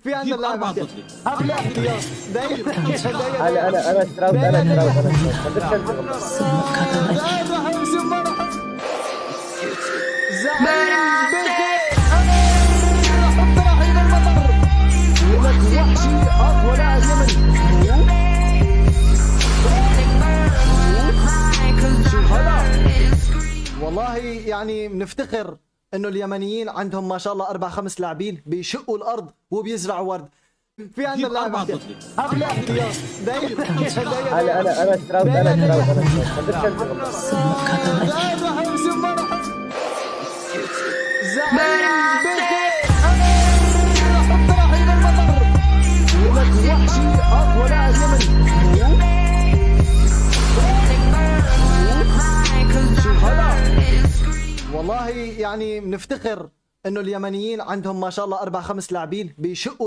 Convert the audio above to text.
في عندنا لاعب احتياط. اغلى احتياط دايما. انا اشتراوت زعيم بيكي حط رحيل المطر. يقول لك وحشي اقوى لاعب يمني. شوف هذا والله يعني بنفتخر انه اليمنيين عندهم ما شاء الله 4-5 لاعبين بيشقوا الارض وبيزرعوا ورد. في عندنا لاعب احتياط. اغلى احتياط دايما. انا اشتراوت زعيم بيكي حط رحيل المطر. يقول لك وحشي اقوى لاعب يمني. شوف هذا والله يعني بنفتخر انه اليمنيين عندهم ما شاء الله 4-5 لاعبين بيشقوا